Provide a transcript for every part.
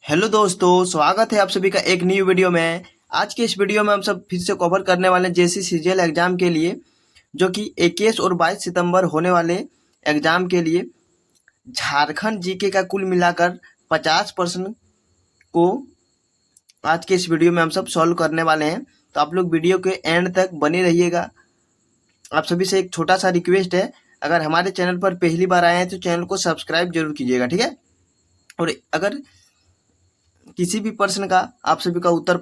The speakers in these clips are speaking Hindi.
हेलो दोस्तों, स्वागत है आप सभी का एक न्यू वीडियो में। आज के इस वीडियो में हम सब फिर से कवर करने वाले हैं जेसी सीजीएल एग्जाम के लिए, जो कि 21 और 22 सितंबर होने वाले एग्जाम के लिए झारखंड जीके का कुल मिलाकर 50% को आज के इस वीडियो में हम सब सॉल्व करने वाले हैं। तो आप लोग वीडियो के एंड तक बने रहिएगा। आप सभी से एक छोटा सा रिक्वेस्ट है, अगर हमारे चैनल पर पहली बार आए हैं तो चैनल को सब्सक्राइब जरूर कीजिएगा, ठीक है। और अगर किसी भी प्रश्न का आप सभी का उत्तर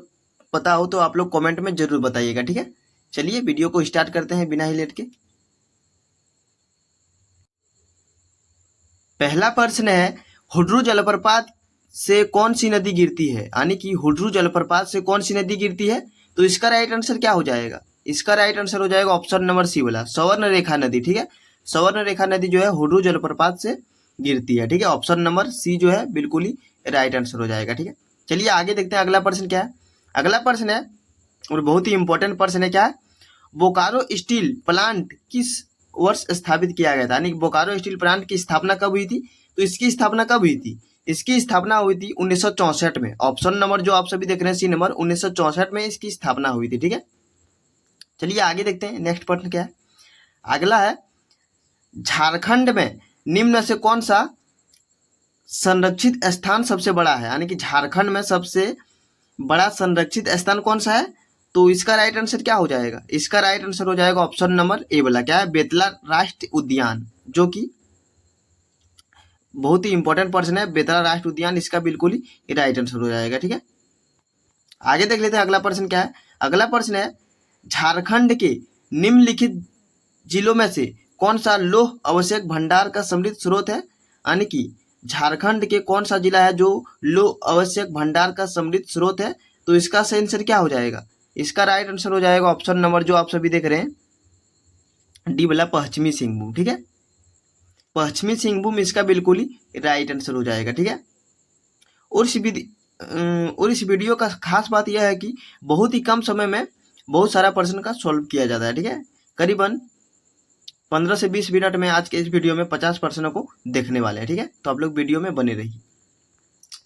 पता हो तो आप लोग कमेंट में जरूर बताइएगा, ठीक है। चलिए वीडियो को स्टार्ट करते हैं बिना ही लेट के। पहला प्रश्न है, हुड्रू जलप्रपात से कौन सी नदी गिरती है, यानी कि हुड्रू जलप्रपात से कौन सी नदी गिरती है। तो इसका राइट आंसर क्या हो जाएगा? इसका राइट आंसर हो जाएगा ऑप्शन नंबर सी वाला, सवर्ण रेखा नदी, ठीक है। सवर्ण रेखा नदी जो है हुड्रू जलप्रपात से गिरती है, ठीक है। ऑप्शन नंबर सी जो है बिल्कुल ही राइट आंसर हो जाएगा, ठीक है। चलिए आगे देखते हैं अगला प्रश्न क्या है। अगला प्रश्न है और बहुत ही इंपॉर्टेंट प्रश्न है, क्या है? बोकारो स्टील प्लांट किस वर्ष स्थापित किया गया था, यानी बोकारो स्टील प्लांट की स्थापना कब हुई थी। तो इसकी स्थापना कब हुई थी? इसकी स्थापना हुई थी 1964 में। ऑप्शन नंबर जो आप सभी देख रहे हैं सी नंबर, 1964 में इसकी स्थापना हुई थी, ठीक है। चलिए आगे देखते हैं नेक्स्ट प्रश्न क्या है। अगला है, झारखंड में निम्न से कौन सा संरक्षित स्थान सबसे बड़ा है, यानी कि झारखंड में सबसे बड़ा संरक्षित स्थान कौन सा है। तो इसका राइट आंसर क्या हो जाएगा? इसका राइट आंसर हो जाएगा ऑप्शन नंबर ए वाला, क्या है? बेतला राष्ट्रीय उद्यान, जो कि बहुत ही इंपॉर्टेंट प्रश्न है। बेतला राष्ट्रीय उद्यान इसका बिल्कुल ही राइट आंसर हो जाएगा, ठीक है। आगे देख लेते हैं अगला प्रश्न क्या है। अगला प्रश्न है, झारखंड के निम्नलिखित जिलों में से कौन सा लौह आवश्यक भंडार का समृद्ध स्रोत है, यानी कि झारखंड के कौन सा जिला है जो लौह आवश्यक भंडार का समृद्ध स्रोत है। तो इसका सही आंसर क्या हो जाएगा? इसका राइट आंसर हो जाएगा ऑप्शन नंबर जो आप सभी देख रहे हैं डी वाला, पश्चिमी सिंहभूम, ठीक है। पश्चिमी सिंहभूम इसका बिल्कुल ही राइट आंसर हो जाएगा, ठीक है। और इस वीडियो का खास बात यह है कि बहुत ही कम समय में बहुत सारा प्रश्न का सॉल्व किया जाता है, ठीक है। करीबन 15 से 20 मिनट में आज के इस वीडियो में 50 प्रश्नों को देखने वाले हैं, ठीक है। तो आप लोग वीडियो में बने रहिए।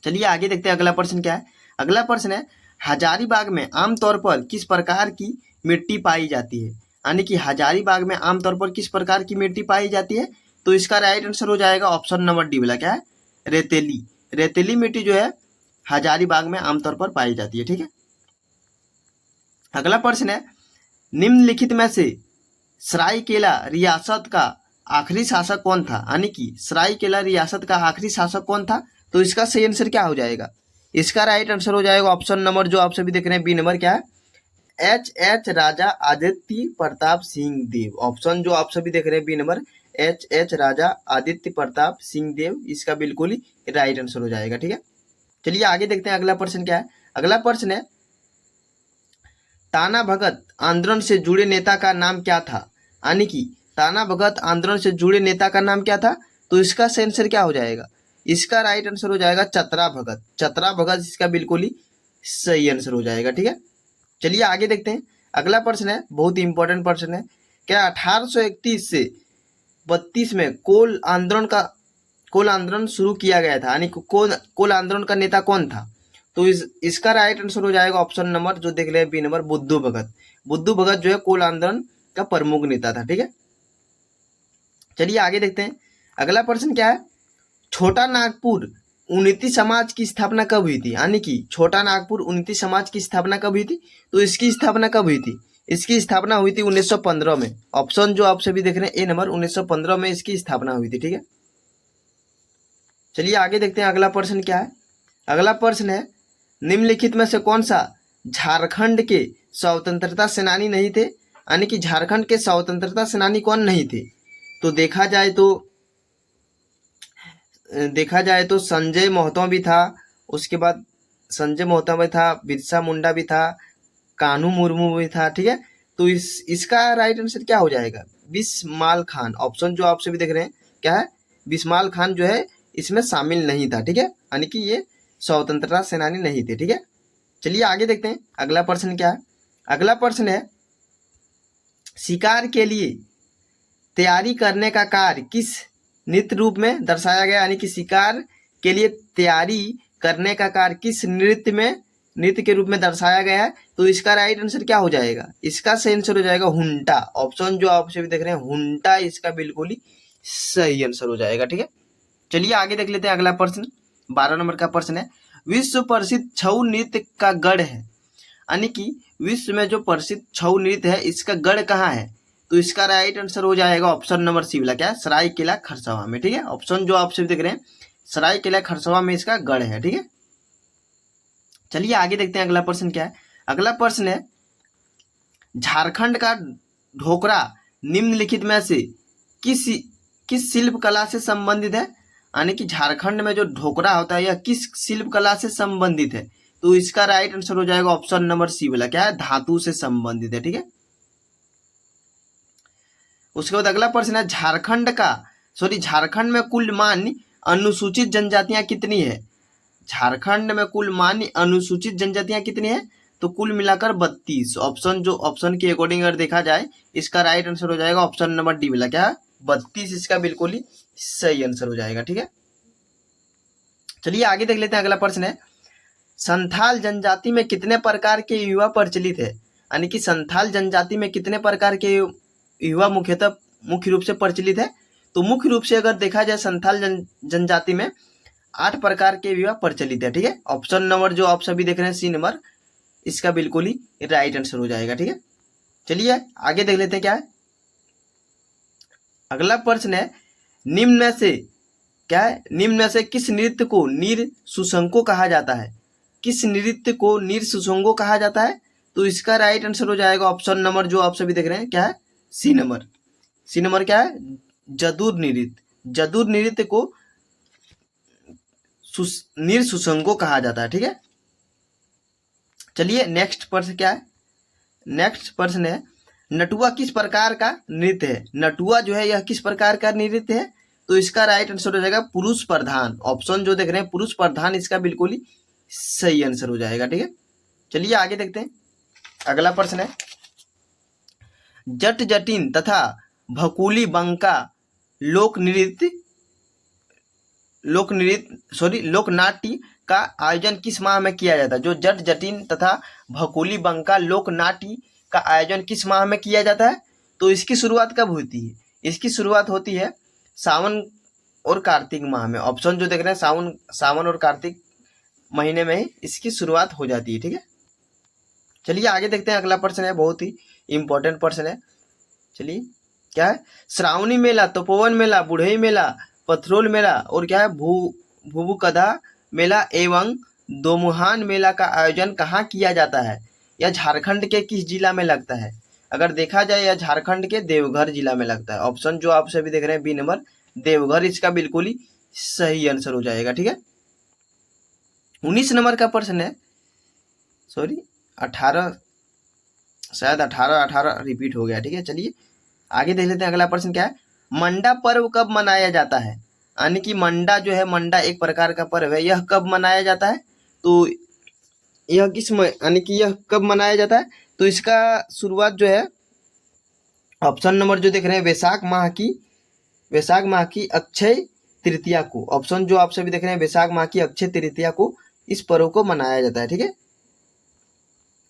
चलिए आगे देखते हैं अगला प्रश्न क्या है। अगला प्रश्न है, हजारीबाग में आमतौर पर किस प्रकार की मिट्टी पाई जाती है, यानी कि हजारीबाग में आमतौर पर किस प्रकार की मिट्टी पाई जाती है। तो इसका राइट आंसर हो जाएगा ऑप्शन नंबर डी वाला, क्या है? रेतीली। रेतीली मिट्टी जो है हजारीबाग में आमतौर पर पाई जाती है, ठीक है। अगला प्रश्न है, निम्नलिखित में से सरायकेला रियासत का आखिरी शासक कौन था, यानी कि सरायकेला रियासत का आखिरी शासक कौन था। तो इसका सही आंसर क्या हो जाएगा? इसका राइट आंसर हो जाएगा ऑप्शन नंबर जो आप सभी देख रहे हैं बी नंबर, क्या है? एच राजा आदित्य प्रताप सिंह देव। ऑप्शन जो आप सभी देख रहे हैं बी नंबर, एच राजा आदित्य प्रताप सिंह देव इसका बिल्कुल ही राइट आंसर हो जाएगा, ठीक है। चलिए आगे देखते हैं अगला प्रश्न क्या है। अगला प्रश्न है, ताना भगत आंदोलन से जुड़े नेता का नाम क्या था, यानी कि ताना भगत आंदोलन से जुड़े नेता का नाम क्या था। तो इसका सही आंसर क्या हो जाएगा? इसका राइट आंसर हो जाएगा चतरा भगत। चतरा भगत इसका बिल्कुल ही सही आंसर हो जाएगा, ठीक है। चलिए आगे देखते हैं अगला प्रश्न है, बहुत ही इंपॉर्टेंट प्रश्न है। क्या 1831 से 32 में कोल आंदोलन शुरू किया गया था, यानी कोल आंदोलन का नेता कौन था। तो इसका राइट आंसर हो जाएगा ऑप्शन नंबर जो देख ले बी नंबर, बुद्धू भगत। बुद्धू भगत जो है कोल आंदोलन का प्रमुख नेता था, ठीक है। चलिए आगे देखते हैं अगला प्रश्न क्या है। छोटा नागपुर उन्नति समाज की स्थापना कब हुई थी, यानी कि छोटा नागपुर उन्नति समाज की स्थापना कब हुई थी। तो इसकी स्थापना कब हुई थी? इसकी स्थापना हुई थी 1915 में। ऑप्शन जो आप सभी देख रहे हैं ए नंबर, 1915 में इसकी स्थापना हुई थी, ठीक है। चलिए आगे देखते हैं अगला प्रश्न क्या है। अगला प्रश्न है, निम्नलिखित में से कौन सा झारखंड के स्वतंत्रता सेनानी नहीं थे, यानी कि झारखंड के स्वतंत्रता सेनानी कौन नहीं थे। तो देखा जाए तो संजय महतो भी था, उसके बाद संजय महतो भी था, बिरसा मुंडा भी था, कान्हू मुर्मू भी था, ठीक है। तो इसका राइट आंसर क्या हो जाएगा? बिस्माल खान। ऑप्शन जो आप सभी देख रहे हैं क्या है? बिस्माल खान जो है इसमें शामिल नहीं था, ठीक है, यानी कि ये स्वतंत्रता सेनानी नहीं थे, ठीक है। चलिए आगे देखते हैं अगला प्रश्न क्या है। अगला प्रश्न है, शिकार के लिए तैयारी करने का कार्य किस नित्य रूप में दर्शाया गया, यानी कि शिकार के लिए तैयारी करने का कार्य किस नृत्य के रूप में दर्शाया गया है, तो इसका राइट आंसर क्या हो जाएगा, इसका सही आंसर हो जाएगा हुंटा। ऑप्शन जो आप सभी देख रहे हैं हुंटा, इसका बिल्कुल ही सही आंसर हो जाएगा। ठीक है, चलिए आगे देख लेते हैं अगला प्रश्न। 12 नंबर का प्रश्न है, विश्व प्रसिद्ध छऊ नृत्य का गढ़ है, यानी कि विश्व में जो प्रसिद्ध छऊ नृत्य है इसका गढ़ कहाँ है, तो इसका राइट आंसर हो जाएगा ऑप्शन नंबर सी वाला, क्या है, सरायकेला खरसावां में। ठीक है, ऑप्शन जो आप सभी देख रहे हैं सरायकेला खरसावां में इसका गढ़ है। ठीक है, चलिए आगे देखते हैं अगला प्रश्न क्या है। अगला प्रश्न है, झारखंड का ढोकरा निम्नलिखित में से किस शिल्प कला से संबंधित है, यानी कि झारखंड में जो ढोकरा होता है यह किस शिल्प कला से संबंधित है, तो इसका राइट आंसर हो जाएगा ऑप्शन नंबर सी वाला, क्या है, धातु से संबंधित है। ठीक है, उसके बाद अगला प्रश्न है, झारखंड में कुल मान्य अनुसूचित जनजातियां कितनी है, झारखंड में कुल मान्य अनुसूचित जनजातियां कितनी है, तो कुल मिलाकर 32। ऑप्शन के अकॉर्डिंग अगर देखा जाए इसका राइट आंसर हो जाएगा ऑप्शन नंबर डी वाला, क्या है, 32 इसका बिल्कुल ही सही आंसर हो जाएगा। ठीक है, चलिए आगे देख लेते हैं अगला प्रश्न है, संथाल जनजाति में कितने प्रकार के युवा प्रचलित है, यानी कि संथाल जनजाति में कितने प्रकार के युवा मुख्य रूप से प्रचलित है, तो मुख्य रूप से अगर देखा जाए संथाल जनजाति में 8 प्रकार के युवा प्रचलित है। ठीक है, ऑप्शन नंबर जो आप सभी देख रहे हैं सी नंबर, इसका बिल्कुल ही राइट आंसर हो जाएगा। ठीक है, चलिए आगे देख लेते हैं क्या है। अगला प्रश्न है, निम्न में से किस नृत्य को नीर सुसंगो कहा जाता है, किस नृत्य को नीर सुसंगो कहा जाता है, तो इसका राइट आंसर हो जाएगा ऑप्शन नंबर जो आप सभी देख रहे हैं, क्या है, सी नंबर क्या है, जदुर नृत्य को नीर सुसंगो कहा जाता है। ठीक है, चलिए नेक्स्ट प्रश्न क्या है। नेक्स्ट प्रश्न है, नटुआ किस प्रकार का नृत्य है, नटुआ जो है यह किस प्रकार का नृत्य है, तो इसका राइट आंसर हो जाएगा पुरुष प्रधान। ऑप्शन जो देख रहे हैं पुरुष प्रधान, इसका बिल्कुल ही सही आंसर हो जाएगा। ठीक है, चलिए आगे देखते हैं अगला प्रश्न है, जट जटिन तथा भकुली बंका लोकनाट्य का आयोजन किस माह में किया जाता है, जो जट जटिन तथा भकुली बंका लोकनाट्य का आयोजन किस माह में किया जाता है, तो इसकी शुरुआत कब होती है, इसकी शुरुआत होती है सावन और कार्तिक माह में। ऑप्शन जो देख रहे हैं सावन और कार्तिक महीने में ही इसकी शुरुआत हो जाती है। ठीक है, चलिए आगे देखते हैं अगला प्रश्न है, बहुत ही इंपॉर्टेंट प्रश्न है। चलिए क्या है, श्रावणी मेला, तपोवन मेला, बुढ़ई मेला, पथरोल मेला और क्या है भूबुकदा मेला एवं दोमुहान मेला का आयोजन कहाँ किया जाता है, यह झारखंड के किस जिला में लगता है, अगर देखा जाए यह झारखंड के देवघर जिला में लगता है। ऑप्शन जो आप सभी देख रहे हैं बी नंबर देवघर, इसका बिल्कुल ही सही आंसर हो जाएगा। ठीक है, 19 नंबर का प्रश्न है, 18 रिपीट हो गया। ठीक है, चलिए आगे देख लेते हैं अगला प्रश्न क्या है, मंडा पर्व कब मनाया जाता है, यानी कि मंडा जो है, मंडा एक प्रकार का पर्व है, यह कब मनाया जाता है, तो यह यानी कि यह कब मनाया जाता है, तो इसका शुरुआत जो है ऑप्शन नंबर जो देख रहे हैं वैशाख माह की अक्षय तृतीया को। ऑप्शन जो आप सभी देख रहे हैं वैशाख माह की अक्षय तृतीया को इस पर्व को मनाया जाता है। ठीक है,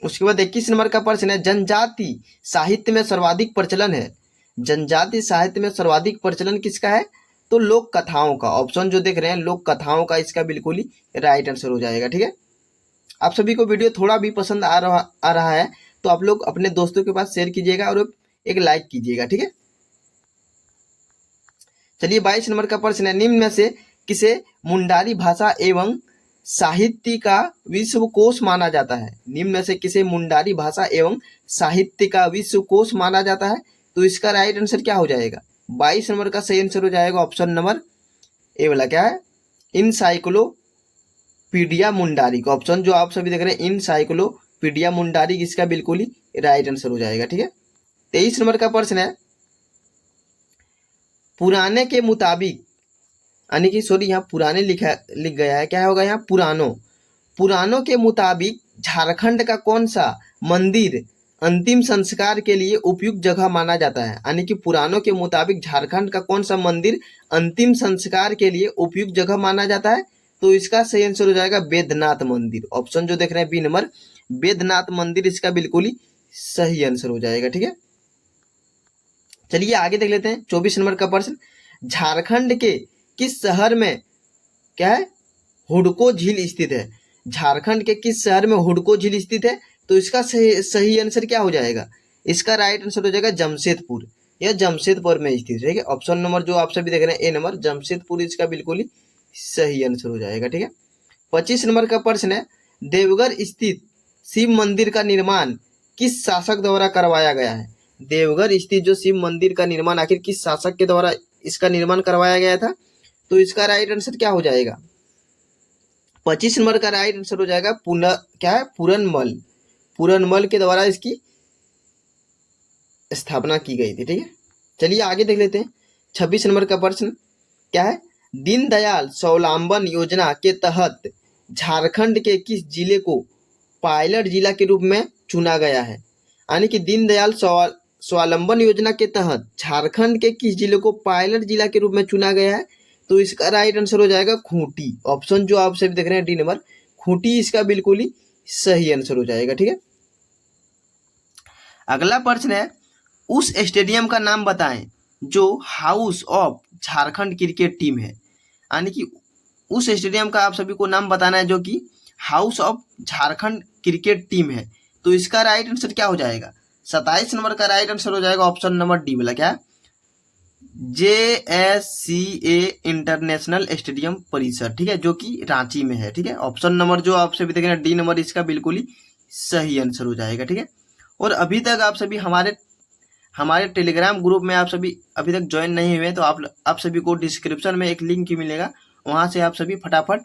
उसके बाद 21 नंबर का प्रश्न है, जनजाति साहित्य में सर्वाधिक प्रचलन है, जनजाति साहित्य में सर्वाधिक प्रचलन किसका है, तो लोक कथाओं का। ऑप्शन जो देख रहे हैं लोक कथाओं का, इसका बिल्कुल ही राइट आंसर हो जाएगा। ठीक है, आप सभी को वीडियो थोड़ा भी पसंद आ रहा है तो आप लोग अपने दोस्तों के पास शेयर कीजिएगा और एक लाइक कीजिएगा। ठीक है, चलिए 22 नंबर का प्रश्न है, निम्न में से किसे मुंडारी भाषा एवं साहित्य का विश्वकोश माना जाता है, निम्न में से किसे मुंडारी भाषा एवं साहित्य का विश्वकोश माना जाता है, तो इसका राइट आंसर क्या हो जाएगा, 22 नंबर का सही आंसर हो जाएगा ऑप्शन नंबर ए वाला, क्या है, इनसाइक्लोपीडिया मुंडारी का। ऑप्शन जो आप सभी देख रहे हैं इनसाइक्लोपीडिया मुंडारी, इसका बिल्कुल ही राइट आंसर हो जाएगा। ठीक है, 23 नंबर का प्रश्न है, पुराने के मुताबिक, यानी कि यहाँ पुराने लिख गया है, क्या होगा यहाँ पुरानों के मुताबिक झारखंड का कौन सा मंदिर अंतिम संस्कार के लिए उपयुक्त जगह माना जाता है, यानी कि पुरानों के मुताबिक झारखंड का कौन सा मंदिर अंतिम संस्कार के लिए उपयुक्त जगह माना जाता है, तो तो इसका सही आंसर हो जाएगा बैद्यनाथ मंदिर। ऑप्शन जो देख रहे हैं बी नंबर, बैद्यनाथ मंदिर इसका बिल्कुल ही सही आंसर हो जाएगा। ठीक है, चलिए आगे देख लेते हैं 24 नंबर का प्रश्न। झारखंड के किस शहर में क्या है, हुडको झील स्थित है? झारखंड के किस शहर में हुडको झील स्थित है? तो इसका सही आंसर क्या हो जाएगा? इसका राइट आंसर हो जाएगा जमशेदपुर। यह जमशेदपुर में स्थित है। ऑप्शन नंबर जो आप सभी देख रहे हैं ए नंबर, जमशेदपुर इसका बिल्कुल ही सही आंसर हो जाएगा। ठीक है, 25 नंबर का प्रश्न है, देवघर स्थित शिव मंदिर का निर्माण किस शासक द्वारा करवाया गया है? देवघर स्थित जो शिव मंदिर का निर्माण आखिर किस शासक के द्वारा इसका निर्माण करवाया गया था? तो इसका राइट आंसर क्या हो जाएगा? 25 नंबर का राइट आंसर हो जाएगा पूरनमल। पूरनमल के द्वारा इसकी स्थापना की गई थी। ठीक है, चलिए आगे देख लेते हैं 26 नंबर का प्रश्न क्या है, दीनदयाल स्वावलंबन योजना के तहत झारखंड के किस जिले को पायलट जिला के रूप में चुना गया है? यानी कि दीनदयाल स्वावलंबन योजना के तहत झारखंड के किस जिले को पायलट जिला के रूप में चुना गया है? तो इसका राइट आंसर हो जाएगा खूंटी। ऑप्शन जो आप सभी देख रहे हैं डी नंबर, खूंटी इसका बिल्कुल ही सही आंसर हो जाएगा। ठीक है, अगला प्रश्न है, उस स्टेडियम का नाम बताएं जो house of Jharkhand cricket team है। यानी कि उस स्टेडियम का आप सभी को नाम बताना है जो कि house of Jharkhand cricket team है। तो इसका राइट आंसर क्या हो जाएगा? 27 नंबर का राइट आंसर हो जाएगा ऑप्शन नंबर डी वाला, क्या JSCA इंटरनेशनल स्टेडियम परिसर। ठीक है, जो कि रांची में है। ठीक है, ऑप्शन नंबर जो आप सभी देख रहे हैं डी नंबर इसका बिल्कुल ही सही आंसर हो जाएगा। ठीक है, और अभी तक आप सभी हमारे टेलीग्राम ग्रुप में आप सभी अभी तक ज्वाइन नहीं हुए तो आप सभी को डिस्क्रिप्शन में एक लिंक मिलेगा, वहां से आप सभी फटाफट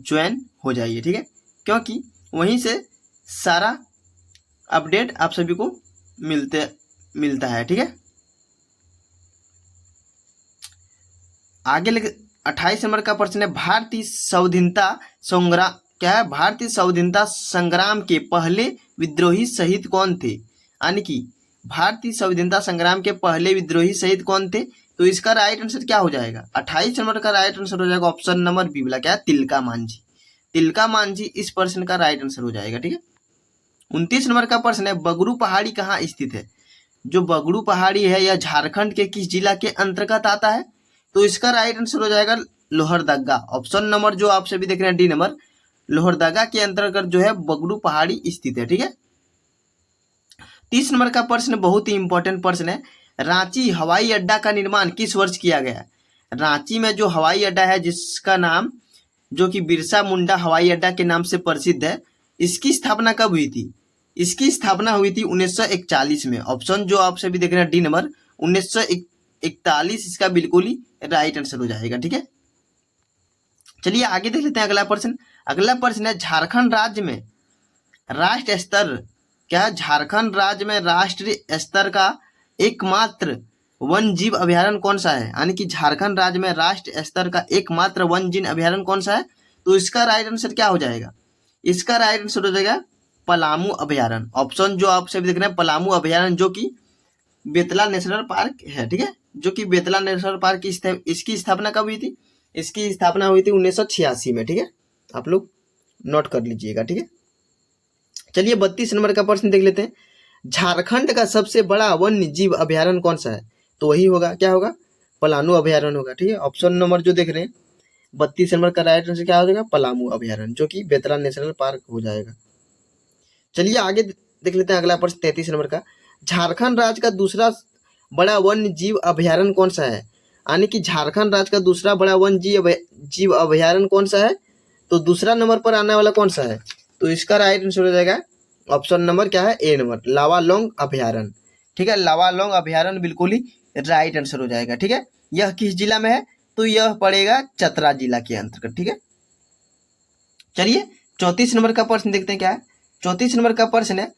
ज्वाइन हो जाइए। ठीक है, क्योंकि वहीं से सारा अपडेट आप सभी को मिलता है। ठीक है, आगे 28 नंबर का प्रश्न है, भारतीय स्वाधीनता संग्राम के पहले विद्रोही शहीद कौन थे? यानी कि भारतीय स्वाधीनता संग्राम के पहले विद्रोही शहीद कौन थे? तो इसका राइट आंसर क्या हो जाएगा? 28 नंबर का राइट आंसर हो जाएगा ऑप्शन नंबर बी वाला, क्या तिलका मांझी। तिलका मांझी इस प्रश्न का राइट आंसर हो जाएगा। ठीक है, 29 नंबर का प्रश्न है, बगरू पहाड़ी कहाँ स्थित है? जो बगरू पहाड़ी है यह झारखंड के किस जिला के अंतर्गत आता है? तो इसका राइट आंसर हो जाएगा लोहरदगा। ऑप्शन नंबर जो आप सभी देख रहे हैं डी नंबर, लोहरदगा के अंतर्गत जो है बगरू पहाड़ी स्थित है। ठीक है, 30 नंबर का प्रश्न बहुत ही इंपॉर्टेंट प्रश्न है, रांची हवाई अड्डा का निर्माण किस वर्ष किया गया? रांची में जो हवाई अड्डा है जिसका नाम जो कि बिरसा मुंडा हवाई अड्डा के नाम से प्रसिद्ध है, इसकी स्थापना कब हुई थी? इसकी स्थापना हुई थी 1941 में। ऑप्शन जो आप सभी देख रहे हैं डी नंबर 1941 इसका बिल्कुल ही राइट आंसर हो जाएगा। ठीक है, चलिए आगे देख लेते हैं अगला प्रश्न। अगला प्रश्न है, झारखंड राज्य में राष्ट्रीय स्तर झारखंड राज्य में राष्ट्रीय स्तर का एकमात्र वन जीव अभ्यारण्य कौन सा है? यानी कि झारखंड राज्य में राष्ट्रीय स्तर का एकमात्र वन जीव अभ्यारण्य कौन सा है? तो इसका राइट आंसर क्या हो जाएगा? इसका राइट आंसर हो जाएगा पलामू अभ्यारण्य। ऑप्शन जो आप सभी देख रहे हैं पलामू अभ्यारण्य जो कि बेतला नेशनल पार्क है। ठीक है, जो कि बेतला नेशनल पार्क इसकी स्थापना कब हुई थी? इसकी स्थापना हुई थी 1986 में। ठीक है, आप लोग नोट कर लीजिएगा। ठीक है, चलिए 32 नंबर का प्रश्न देख लेते हैं, झारखंड का सबसे बड़ा वन्य जीव अभ्यारण्य कौन सा है? तो वही होगा, क्या होगा? पलामू अभ्यारण्य होगा। ठीक है, ऑप्शन नंबर जो देख रहे हैं 32 नंबर का राइट आंसर क्या हो जाएगा? पलामू अभ्यारण्य, जो कि बेतला नेशनल पार्क हो जाएगा। चलिए आगे देख लेते हैं अगला प्रश्न 33 नंबर का, झारखंड राज्य का दूसरा बड़ा वन्य जीव अभ्यारण्य कौन सा है? यानी कि झारखंड राज्य का दूसरा बड़ा वन्य जीव अभ्यारण्य कौन सा है? तो दूसरा नंबर पर आने वाला कौन सा है? तो इसका राइट आंसर हो जाएगा ऑप्शन नंबर क्या है? ए नंबर, लावालोंग अभ्यारण्य। ठीक है, लावालोंग अभ्यारण्य बिल्कुल ही राइट आंसर हो जाएगा। ठीक है, यह किस जिला में है? तो यह पड़ेगा चतरा जिला के अंतर्गत। ठीक है, चलिए 34 नंबर का प्रश्न देखते हैं क्या है। 34 नंबर का प्रश्न है,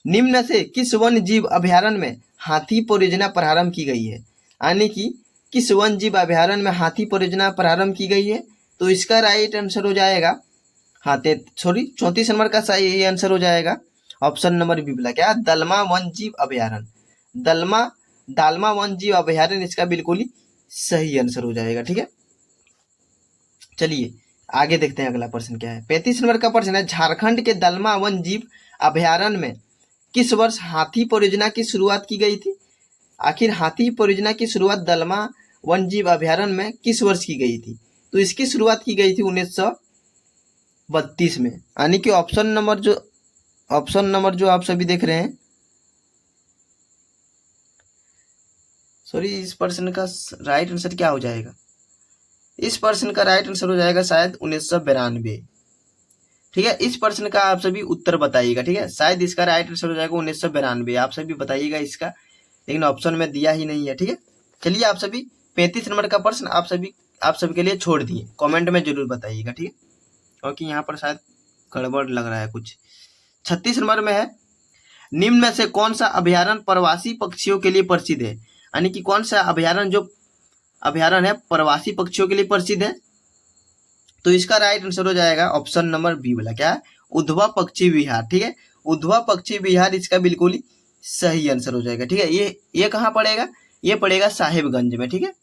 निम्न से किस वन्य जीव अभ्यारण्य में हाथी परियोजना प्रारंभ की गई है? यानी कि किस वन्य जीव अभ्यारण्य में हाथी परियोजना प्रारंभ की गई है? तो इसका राइट आंसर हो जाएगा 34 नंबर का सही आंसर हो जाएगा ऑप्शन नंबर बी वाला, क्या? दलमा वन्य जीव अभ्यारण्य। दालमा वन्य जीव अभ्यारण्य इसका बिल्कुल ही सही आंसर हो जाएगा। ठीक है, चलिए आगे देखते हैं अगला प्रश्न क्या है। 35 नंबर का प्रश्न है, झारखंड के दलमा वन जीव अभयारण्य में किस वर्ष हाथी परियोजना की शुरुआत की गई थी? आखिर हाथी परियोजना की शुरुआत दलमा वन जीव अभयारण्य में किस वर्ष की गई थी? तो इसकी शुरुआत की गई थी 1932 में। यानी कि ऑप्शन नंबर जो आप सभी देख रहे हैं, सॉरी, इस प्रश्न का राइट आंसर क्या हो जाएगा? इस प्रश्न का राइट आंसर हो जाएगा शायद 1992। ठीक है, इस प्रश्न का आप सभी उत्तर बताइएगा। ठीक है, शायद इसका राइट आंसर हो जाएगा 1992। आप सभी बताइएगा इसका, लेकिन ऑप्शन में दिया ही नहीं है। ठीक है, चलिए आप सभी 35 नंबर का प्रश्न आप सभी के लिए छोड़ दिए, कमेंट में जरूर बताइएगा। ठीक है, क्योंकि यहाँ पर शायद गड़बड़ लग रहा है कुछ। 36 नंबर में है, निम्न में से कौन सा अभयारण्य प्रवासी पक्षियों के लिए प्रसिद्ध है? यानी कि कौन सा अभयारण्य है प्रवासी पक्षियों के लिए प्रसिद्ध है? तो इसका राइट आंसर हो जाएगा ऑप्शन नंबर बी वाला, क्या है? उधवा पक्षी विहार। ठीक है, उधवा पक्षी विहार इसका बिल्कुल ही सही आंसर हो जाएगा। ठीक है, ये कहाँ पड़ेगा? ये पड़ेगा साहिबगंज में। ठीक है,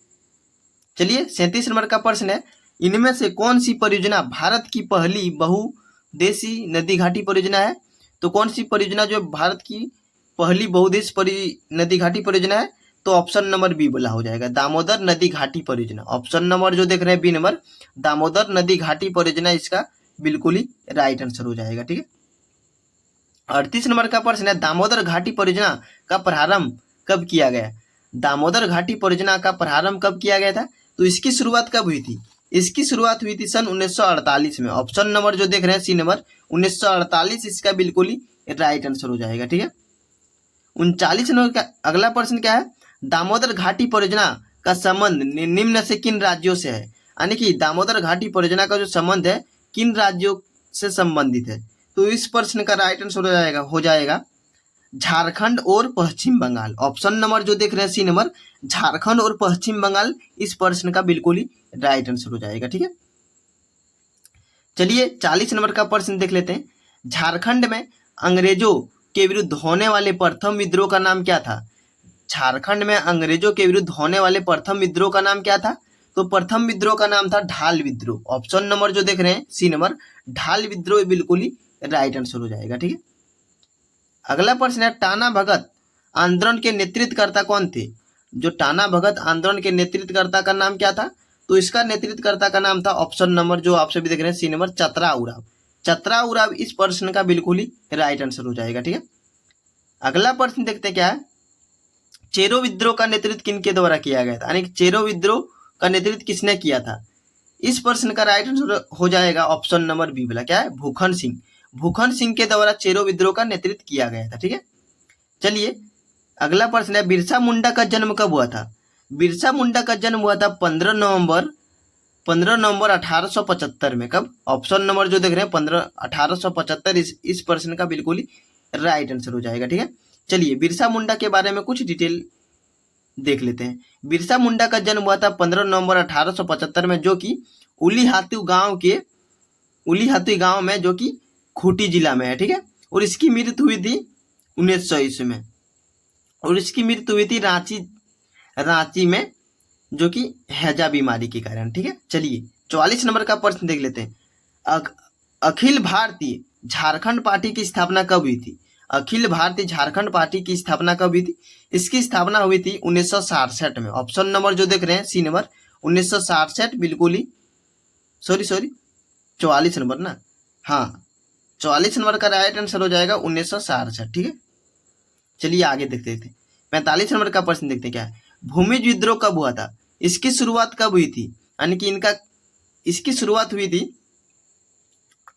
चलिए 37 नंबर का प्रश्न है, इनमें से कौन सी परियोजना भारत की पहली बहुउद्देशीय नदी घाटी परियोजना है? तो कौन सी परियोजना जो भारत की पहली बहुउद्देशीय नदी घाटी परियोजना है? तो ऑप्शन नंबर बी बोला हो जाएगा, दामोदर नदी घाटी परियोजना। ऑप्शन नंबर जो देख रहे हैं बी नंबर, दामोदर नदी घाटी परियोजना इसका बिल्कुल ही राइट आंसर हो जाएगा। ठीक है, 38 नंबर का प्रश्न है, दामोदर घाटी परियोजना का प्रारंभ कब किया गया? दामोदर घाटी परियोजना का प्रारंभ कब किया गया था? तो इसकी शुरुआत कब हुई थी? इसकी शुरुआत हुई थी सन 1948 में। ऑप्शन नंबर जो देख रहे हैं सी नंबर, 1948 इसका बिल्कुल ही राइट आंसर हो जाएगा। ठीक है, 39 नंबर का अगला प्रश्न क्या है, दामोदर घाटी परियोजना का संबंध निम्न से किन राज्यों से है? यानी कि दामोदर घाटी परियोजना का जो संबंध है किन राज्यों से संबंधित है? तो इस प्रश्न का राइट आंसर हो जाएगा झारखंड और पश्चिम बंगाल। ऑप्शन नंबर जो देख रहे हैं सी नंबर, झारखंड और पश्चिम बंगाल इस प्रश्न का बिल्कुल ही राइट आंसर हो जाएगा। ठीक है, चलिए 40 नंबर का प्रश्न देख लेते हैं, झारखंड में अंग्रेजों के विरुद्ध होने वाले प्रथम विद्रोह का नाम क्या था? झारखंड में अंग्रेजों के विरुद्ध होने वाले प्रथम विद्रोह का नाम क्या था? तो प्रथम विद्रोह का नाम था ढाल विद्रोह। ऑप्शन नंबर जो देख रहे हैं सी नंबर, ढाल विद्रोह बिल्कुल ही राइट आंसर हो जाएगा। ठीक है, अगला प्रश्न है, टाना भगत आंदोलन के नेतृत्वकर्ता कौन थे? जो टाना भगत आंदोलन के नेतृत्वकर्ता का नाम क्या था? तो इसका नेतृत्वकर्ता का नाम था ऑप्शन नंबर जो आप सभी देख रहे हैं सी नंबर, चतरा उराव। चतरा उराव इस प्रश्न का बिल्कुल ही राइट आंसर हो जाएगा। ठीक है, अगला प्रश्न देखते हैं क्या है, चेरो विद्रोह का नेतृत्व किनके द्वारा किया गया था? यानी कि चेरो विद्रोह का नेतृत्व किसने किया था? इस प्रश्न का राइट आंसर हो जाएगा ऑप्शन नंबर बी वाला, क्या है? भूखन सिंह। भूखन सिंह के द्वारा चेरो विद्रोह का नेतृत्व किया गया था। ठीक है, चलिए अगला प्रश्न है, बिरसा मुंडा का जन्म कब हुआ था? बिरसा मुंडा का जन्म हुआ था 15 नवंबर 1875 में। कब? ऑप्शन नंबर जो देख रहे हैं 1875 इस प्रश्न का बिल्कुल ही राइट आंसर हो जाएगा। ठीक है, चलिए बिरसा मुंडा के बारे में कुछ डिटेल देख लेते हैं। बिरसा मुंडा का जन्म हुआ था 15 नवंबर 1875 में, जो कि उली गांव में जो कि खूंटी जिला में है। ठीक है, और इसकी मृत्यु हुई थी 1900 ईस्वी में, और इसकी मृत्यु हुई थी रांची में, जो कि हैजा बीमारी के कारण। ठीक है, चलिए 44 नंबर का प्रश्न देख लेते हैं, अखिल भारतीय झारखंड पार्टी की स्थापना कब हुई थी? अखिल भारतीय झारखंड पार्टी की स्थापना कब हुई थी? इसकी स्थापना हुई थी 1967 में। ऑप्शन नंबर जो देख रहे हैं सी नंबर, 1967 बिल्कुल ही, सॉरी 44 नंबर ना, हाँ 44 नंबर का राइट आंसर हो जाएगा 1967। ठीक है, चलिए आगे देखते थे 45 नंबर का प्रश्न देखते हैं क्या है, भूमिज विद्रोह कब हुआ था? इसकी शुरुआत कब हुई थी? यानी कि इसकी शुरुआत हुई थी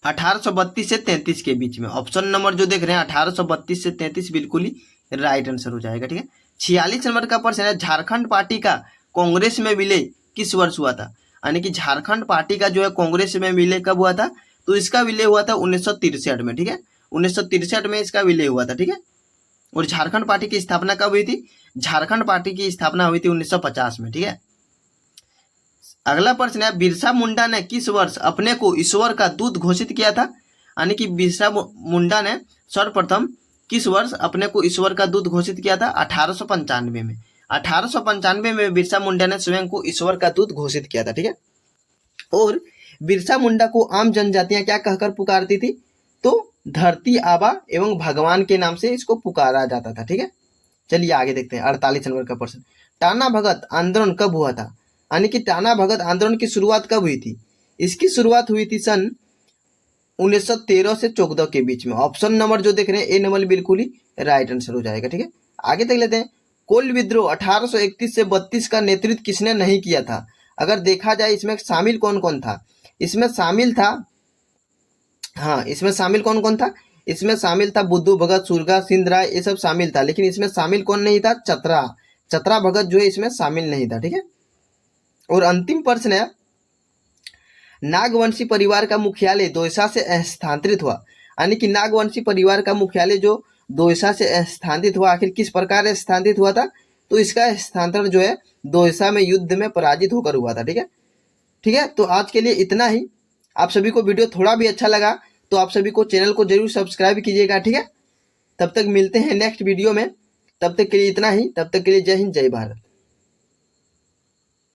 1832 से 33 के बीच में। ऑप्शन नंबर जो देख रहे हैं 1832 से 33 बिल्कुल ही राइट आंसर हो जाएगा। ठीक है, 46 नंबर का प्रश्न है, झारखंड पार्टी का कांग्रेस में विलय किस वर्ष हुआ था? यानी कि झारखंड पार्टी का जो है कांग्रेस में विलय कब हुआ था? तो इसका विलय हुआ था 1963 में। ठीक है, 1963 में इसका विलय हुआ था। ठीक है, और झारखंड पार्टी की स्थापना कब हुई थी? झारखंड पार्टी की स्थापना हुई थी 1950 में। ठीक है, अगला प्रश्न है, बिरसा मुंडा ने किस वर्ष अपने को ईश्वर का दूत घोषित किया था? यानी कि बिरसा मुंडा ने सर्वप्रथम किस वर्ष अपने को ईश्वर का दूत घोषित किया था? 1895 में। 1895 में बिरसा मुंडा ने स्वयं को ईश्वर का दूत घोषित किया था। ठीक है, और बिरसा मुंडा को आम जनजातियां क्या कहकर पुकारती थी? तो धरती आबा एवं भगवान के नाम से इसको पुकारा जाता था। ठीक है, चलिए आगे देखते हैं 48 नंबर का प्रश्न। टाना भगत आंदोलन कब हुआ था? यानी कि टाना भगत आंदोलन की शुरुआत कब हुई थी? इसकी शुरुआत हुई थी सन 1913 से 14 के बीच में। ऑप्शन नंबर जो देख रहे हैं ए नंबर बिल्कुल ही राइट आंसर हो जाएगा। ठीक है, आगे देख लेते हैं। कोल विद्रोह 1831 से 32 का नेतृत्व किसने नहीं किया था? अगर देखा जाए इसमें शामिल कौन कौन था? इसमें शामिल था, हाँ इसमें शामिल कौन कौन था? इसमें शामिल था बुद्धू भगत, सुरगा सिंह राय, ये सब शामिल था। लेकिन इसमें शामिल कौन नहीं था? चतरा भगत जो है इसमें शामिल नहीं था। ठीक है, और अंतिम प्रश्न है, नागवंशी परिवार का मुख्यालय दोयसा से स्थानांतरित हुआ। यानी कि नागवंशी परिवार का मुख्यालय जो दोयसा से स्थानांतरित हुआ, आखिर किस प्रकार स्थानांतरित हुआ था? तो इसका स्थानांतरण जो है दोयसा में युद्ध में पराजित होकर हुआ था। ठीक है, ठीक है, तो आज के लिए इतना ही। आप सभी को वीडियो थोड़ा भी अच्छा लगा तो आप सभी को चैनल को जरूर सब्सक्राइब कीजिएगा। ठीक है, तब तक मिलते हैं नेक्स्ट वीडियो में। तब तक के लिए इतना ही। तब तक के लिए जय हिंद, जय भारत।